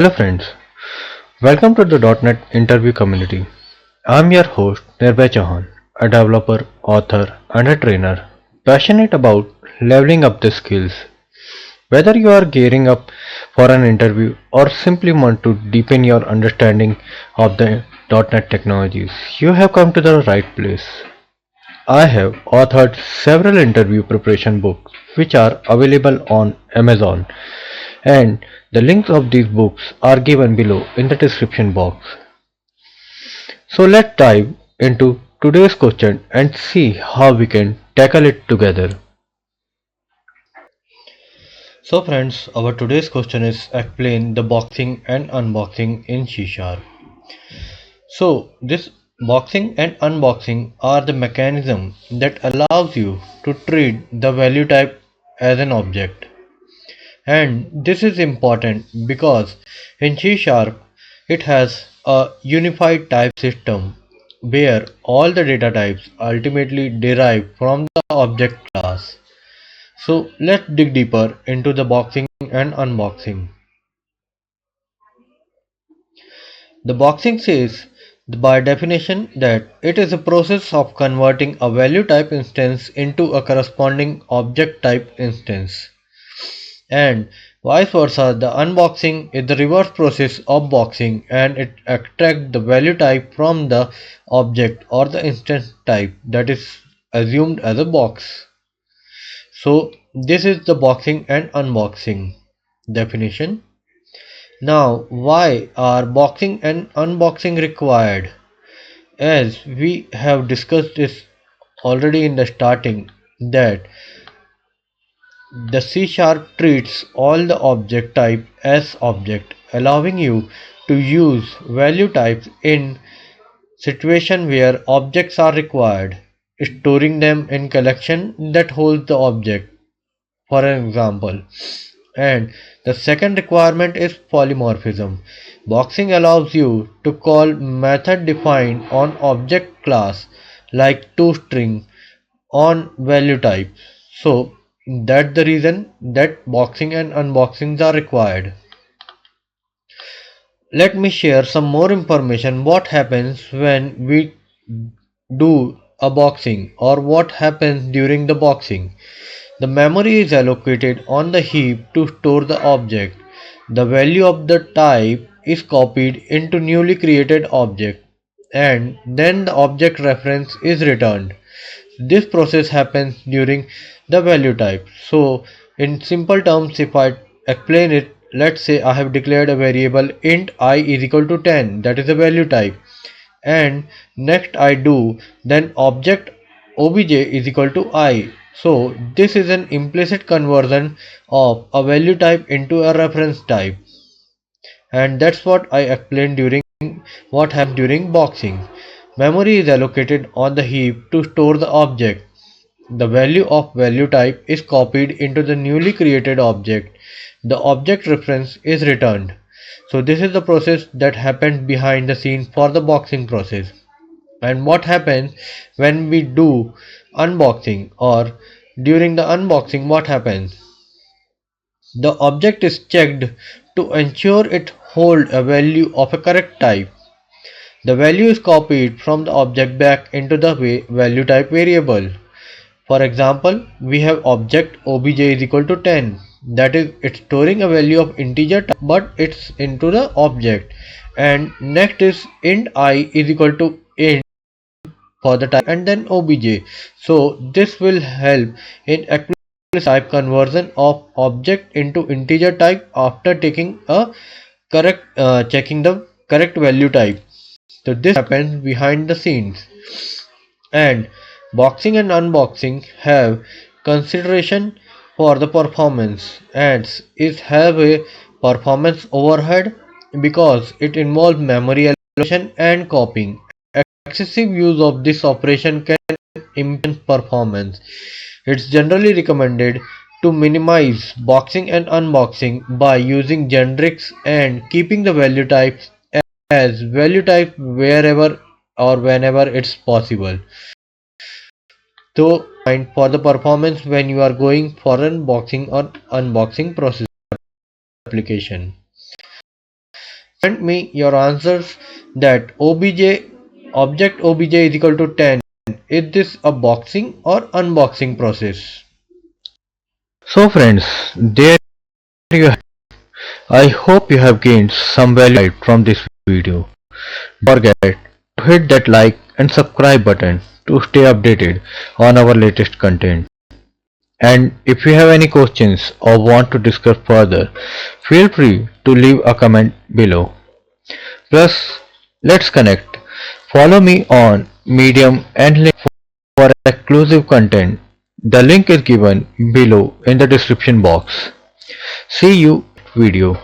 Hello friends, welcome to the .NET interview community. I'm your host Nirbhay Chauhan, a developer, author and a trainer passionate about leveling up the skills. Whether you are gearing up for an interview or simply want to deepen your understanding of the .NET technologies, you have come to the right place. I have authored several interview preparation books which are available on Amazon, and the links of these books are given below in the description box. So let's dive into today's question and see how we can tackle it together. So friends, our today's question is explain the boxing and unboxing in C Sharp. So this boxing and unboxing are the mechanism that allows you to treat the value type as an object. And this is important because in C Sharp it has a unified type system where all the data types ultimately derive from the object class. So let's dig deeper into the boxing and unboxing. The boxing says by definition that it is a process of converting a value type instance into a corresponding object type instance. And vice versa, the unboxing is the reverse process of boxing and it extracts the value type from the object or the instance type that is assumed as a box. So this is the boxing and unboxing definition. Now why are boxing and unboxing required? As we have discussed this already in the starting, that the C Sharp treats all the object type as object, allowing you to use value types in situation where objects are required, storing them in collection that holds the object, for an example. And the second requirement is polymorphism. Boxing allows you to call method defined on object class like toString on value type. So that's the reason that boxing and unboxings are required. Let me share some more information what happens when we do a boxing or what happens during the boxing. The memory is allocated on the heap to store the object. The value of the type is copied into newly created object and then the object reference is returned. This process happens during the value type. So in simple terms, if I explain it, let's say I have declared a variable int I is equal to 10, that is a value type, and next I do then object obj is equal to I. So this is an implicit conversion of a value type into a reference type, and that's what I explained during what happens during boxing. Memory is allocated on the heap to store the object. The value of value type is copied into the newly created object. The object reference is returned. So this is the process that happens behind the scenes for the boxing process. And what happens when we do unboxing or during the unboxing, what happens? The object is checked to ensure it holds a value of a correct type. The value is copied from the object back into the value type variable. For example, we have object obj is equal to 10. That is, it's storing a value of integer type, but it's into the object. And next is int I is equal to int for the type and then obj. So this will help in explicit type conversion of object into integer type after taking a correct checking the correct value type. So this happens behind the scenes. And boxing and unboxing have consideration for the performance and it have a performance overhead because it involves memory allocation and copying. Excessive use of this operation can impact performance. It's generally recommended to minimize boxing and unboxing by using generics and keeping the value types as value type wherever or whenever it's possible. So, and for the performance when you are going for an boxing or unboxing process application. Send me your answers that object obj is equal to 10. Is this a boxing or unboxing process? So friends, there you have. I hope you have gained some value from this video. Don't forget to hit that like and subscribe button to stay updated on our latest content. And if you have any questions or want to discuss further, feel free to leave a comment below. Plus, let's connect. Follow me on Medium and link for exclusive content. The link is given below in the description box. See you video.